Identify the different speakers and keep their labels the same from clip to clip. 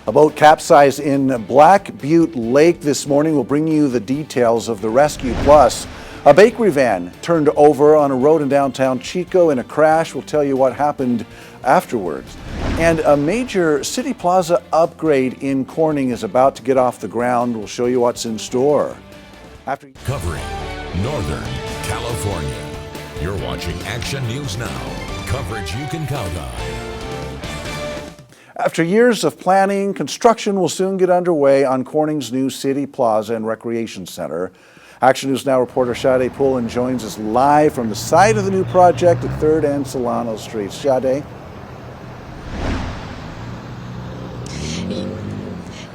Speaker 1: A boat capsized in Black Butte Lake this morning. Will bring you the details of the rescue. Plus, a bakery van turned over on a road in downtown Chico in a crash. We'll tell you what happened afterwards. And a major City Plaza upgrade in Corning is about to get off the ground. We'll show you what's in store.
Speaker 2: Covering Northern California. You're watching Action News Now. Coverage you can count on.
Speaker 1: After years of planning, construction will soon get underway on Corning's new City Plaza and Recreation Center. Action News Now reporter Sade Pullen joins us live from the site of the new project at 3rd and Solano Streets. Sade?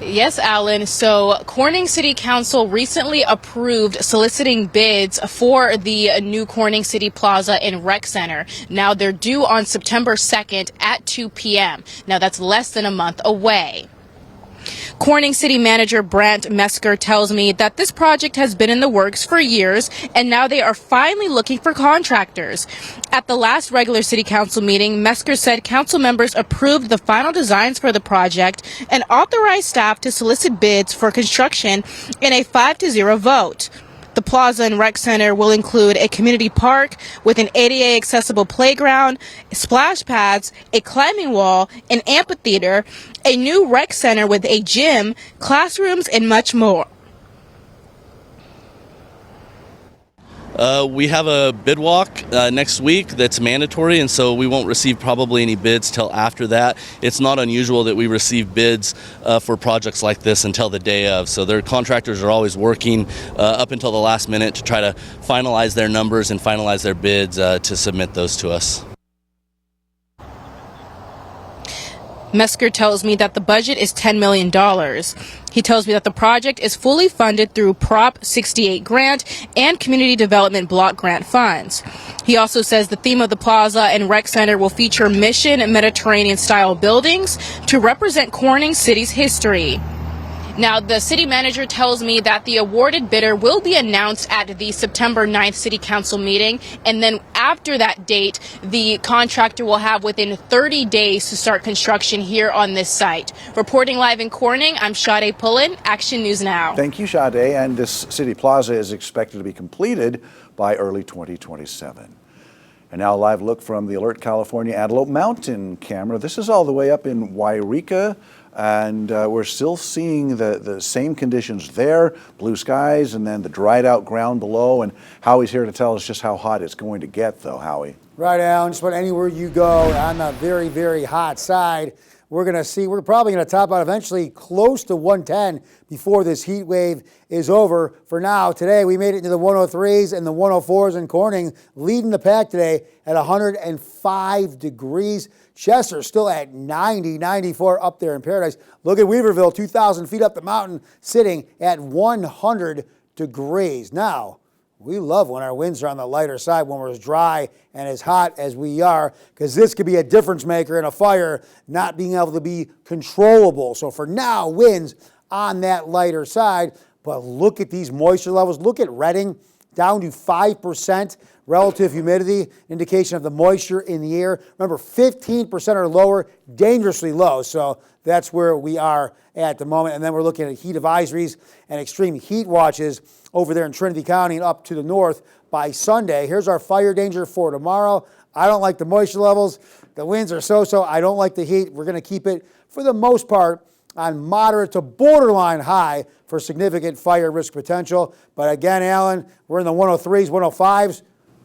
Speaker 3: Yes, Alan. So Corning City Council recently approved soliciting bids for the new Corning City Plaza and Rec Center. Now they're due on September 2nd at 2 p.m. Now that's less than a month away. Corning City Manager Brant Mesker tells me that this project has been in the works for years, and now they are finally looking for contractors. At the last regular City Council meeting, Mesker said council members approved the final designs for the project and authorized staff to solicit bids for construction in a 5-0 vote. The Plaza and Rec Center will include a community park with an ADA accessible playground, splash pads, a climbing wall, an amphitheater, a new rec center with a gym, classrooms, and much more.
Speaker 4: We have a bid walk next week that's mandatory, and so we won't receive probably any bids till after that. It's not unusual that we receive bids for projects like this until the day of. So their contractors are always working up until the last minute to try to finalize their numbers and finalize their bids to submit those to us.
Speaker 3: Mesker tells me that the budget is $10 million. He tells me that the project is fully funded through Prop 68 grant and Community Development Block Grant funds. He also says the theme of the Plaza and Rec Center will feature Mission Mediterranean-style buildings to represent Corning City's history. Now, the city manager tells me that the awarded bidder will be announced at the September 9th City Council meeting, and then after that date, the contractor will have within 30 days to start construction here on this site. Reporting live in Corning, I'm Sade Pullen, Action News Now.
Speaker 1: Thank you, Sade. And this City Plaza is expected to be completed by early 2027. And now a live look from the Alert California Antelope Mountain camera. This is all the way up in Wairika. And we're still seeing the same conditions there, blue skies, and then the dried out ground below. And Howie's here to tell us just how hot it's going to get, though, Howie.
Speaker 5: Right, Alan. Just about anywhere you go on the very, very hot side, we're probably going to top out eventually close to 110 before this heat wave is over. For now, today we made it into the 103s and the 104s in Corning, leading the pack today at 105 degrees. Chester still at 90, 94 up there in Paradise. Look at Weaverville, 2,000 feet up the mountain, sitting at 100 degrees. Now, we love when our winds are on the lighter side, when we're as dry and as hot as we are, because this could be a difference maker in a fire not being able to be controllable. So for now, winds on that lighter side. But look at these moisture levels. Look at Redding, down to 5% relative humidity, indication of the moisture in the air. Remember, 15% or lower, dangerously low. So that's where we are at the moment. And then we're looking at heat advisories and extreme heat watches over there in Trinity County and up to the north by Sunday. Here's our fire danger for tomorrow. I don't like the moisture levels. The winds are so-so. I don't like the heat. We're going to keep it, for the most part, on moderate to borderline high for significant fire risk potential. But again, Alan, we're in the 103s, 105s.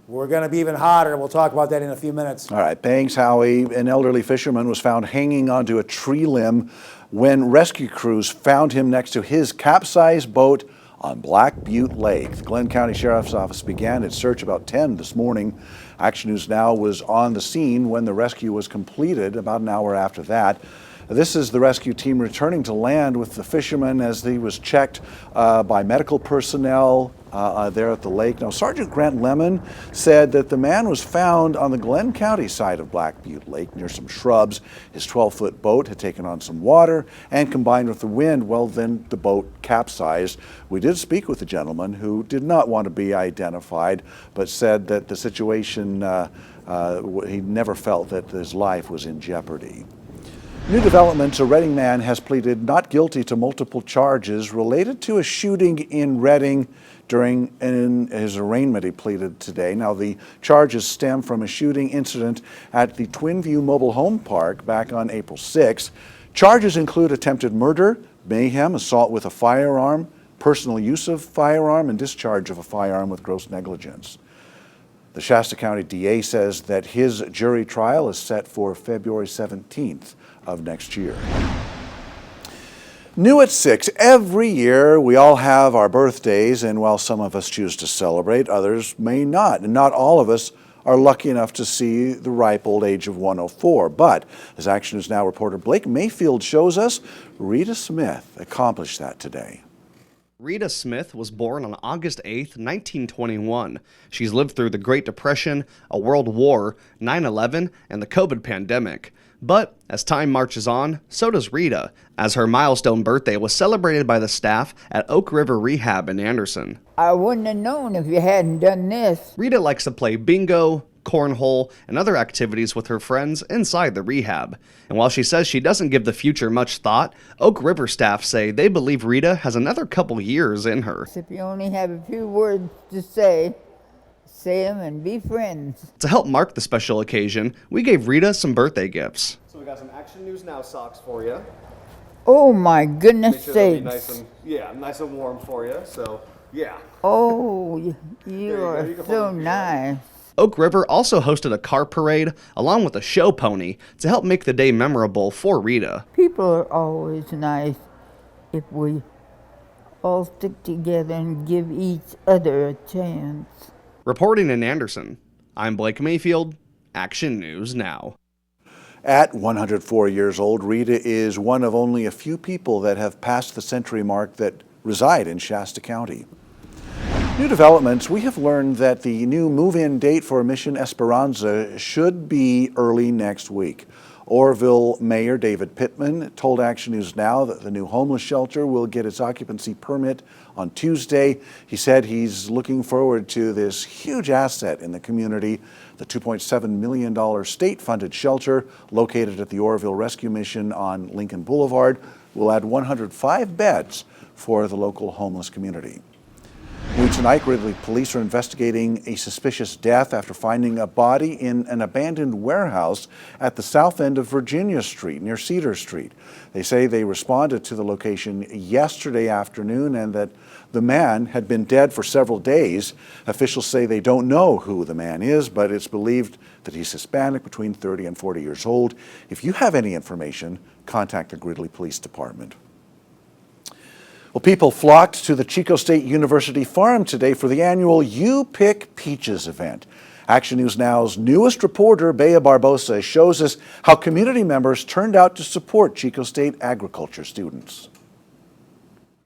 Speaker 5: We're going to be even hotter. We'll talk about that in a few minutes.
Speaker 1: All right, thanks, Howie. An elderly fisherman was found hanging onto a tree limb when rescue crews found him next to his capsized boat on Black Butte Lake. The Glenn County Sheriff's Office began its search about 10 this morning. Action News Now was on the scene when the rescue was completed about an hour after that. This is the rescue team returning to land with the fisherman as he was checked by medical personnel there at the lake. Now, Sergeant Grant Lemon said that the man was found on the Glenn County side of Black Butte Lake near some shrubs. His 12-foot boat had taken on some water, and combined with the wind, well, then the boat capsized. We did speak with the gentleman who did not want to be identified, but said that the situation, he never felt that his life was in jeopardy. New developments, a Reading man has pleaded not guilty to multiple charges related to a shooting in Reading during his arraignment, he pleaded today. Now, the charges stem from a shooting incident at the Twinview Mobile Home Park back on April 6. Charges include attempted murder, mayhem, assault with a firearm, personal use of firearm, and discharge of a firearm with gross negligence. The Shasta County DA says that his jury trial is set for February 17th of next year. New at 6, every year we all have our birthdays, and while some of us choose to celebrate, others may not. And not all of us are lucky enough to see the ripe old age of 104. But as Action News Now reporter Blake Mayfield shows us, Rita Smith accomplished that today.
Speaker 6: Rita Smith was born on August 8, 1921. She's lived through the Great Depression, a World War, 9/11, and the COVID pandemic. But as time marches on, so does Rita, as her milestone birthday was celebrated by the staff at Oak River Rehab in Anderson.
Speaker 7: I wouldn't have known if you hadn't done this.
Speaker 6: Rita likes to play bingo, cornhole, and other activities with her friends inside the rehab. And while she says she doesn't give the future much thought, Oak River staff say they believe Rita has another couple years in her.
Speaker 7: If you only have a few words to say them and be friends.
Speaker 6: To help mark the special occasion, we gave Rita some birthday gifts.
Speaker 8: So we got some Action News Now socks for you.
Speaker 7: Oh my goodness
Speaker 8: Make sure they'll be
Speaker 7: sakes.
Speaker 8: nice and warm for you. So yeah.
Speaker 7: Oh, you
Speaker 8: you
Speaker 7: are
Speaker 8: can
Speaker 7: so
Speaker 8: hold it.
Speaker 7: nice.
Speaker 6: Oak River also hosted a car parade along with a show pony to help make the day memorable for Rita.
Speaker 7: People are always nice if we all stick together and give each other a chance.
Speaker 6: Reporting in Anderson, I'm Blake Mayfield, Action News Now.
Speaker 1: At 104 years old, Rita is one of only a few people that have passed the century mark that reside in Shasta County. New developments, we have learned that the new move-in date for Mission Espironza should be early next week. Orrville Mayor David Pittman told Action News Now that the new homeless shelter will get its occupancy permit on Tuesday. He said he's looking forward to this huge asset in the community. The $2.7 million state-funded shelter located at the Orrville Rescue Mission on Lincoln Boulevard will add 105 beds for the local homeless community. New tonight, Gridley police are investigating a suspicious death after finding a body in an abandoned warehouse at the south end of Virginia Street near Cedar Street. They say they responded to the location yesterday afternoon and that the man had been dead for several days. Officials say they don't know who the man is, but it's believed that he's Hispanic, between 30 and 40 years old. If you have any information, contact the Gridley Police Department. Well, people flocked to the Chico State University farm today for the annual You Pick Peaches event. Action News Now's newest reporter, Bea Barbosa, shows us how community members turned out to support Chico State agriculture students.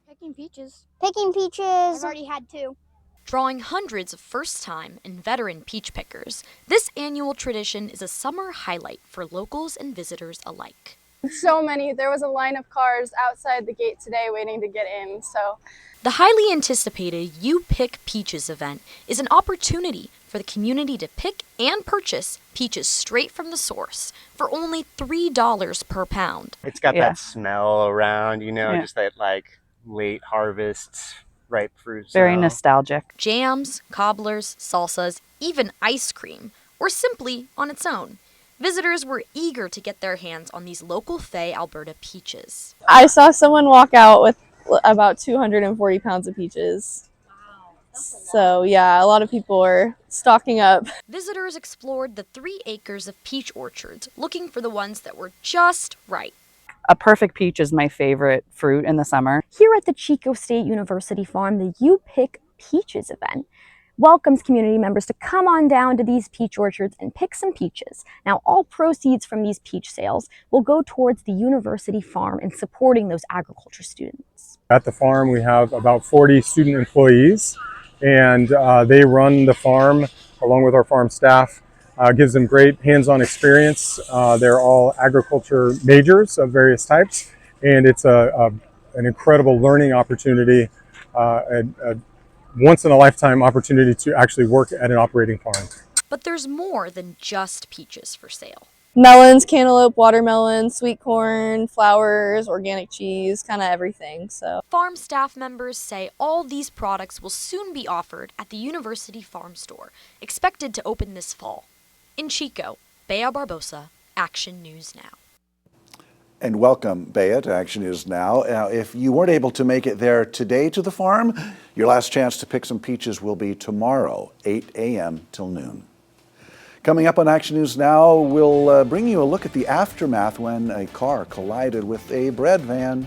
Speaker 9: Picking peaches.
Speaker 10: Picking peaches.
Speaker 9: I've already had two.
Speaker 11: Drawing hundreds of first-time and veteran peach pickers, this annual tradition is a summer highlight for locals and visitors alike.
Speaker 12: So many. There was a line of cars outside the gate today waiting to get in. So
Speaker 11: the highly anticipated You Pick Peaches event is an opportunity for the community to pick and purchase peaches straight from the source for only $3 per pound.
Speaker 13: It's got that smell around, just that like late harvest ripe fruit smell.
Speaker 14: Very nostalgic.
Speaker 11: Jams, cobblers, salsas, even ice cream, or simply on its own. Visitors were eager to get their hands on these local Fay, Alberta peaches.
Speaker 12: I saw someone walk out with about 240 pounds of peaches. Wow. So yeah, a lot of people are stocking up.
Speaker 11: Visitors explored the 3 acres of peach orchards, looking for the ones that were just right.
Speaker 14: A perfect peach is my favorite fruit in the summer.
Speaker 10: Here at the Chico State University farm, the You Pick Peaches event welcomes community members to come on down to these peach orchards and pick some peaches. Now, all proceeds from these peach sales will go towards the university farm and supporting those agriculture students.
Speaker 15: At the farm, we have about 40 student employees, and they run the farm along with our farm staff. Gives them great hands-on experience. They're all agriculture majors of various types, and it's an incredible learning opportunity, a once-in-a-lifetime opportunity to actually work at an operating farm.
Speaker 11: But there's more than just peaches for sale.
Speaker 12: melons, cantaloupe, watermelon, sweet corn, flowers, organic cheese, kind of everything. So
Speaker 11: Farm staff members say all these products will soon be offered at the University Farm Store, expected to open this fall. In Chico, Bea Barbosa, Action News Now.
Speaker 1: And welcome, Bea, to Action News Now. Now, if you weren't able to make it there today to the farm, your last chance to pick some peaches will be tomorrow, 8 a.m. till noon. Coming up on Action News Now, we'll bring you a look at the aftermath when a car collided with a bread van.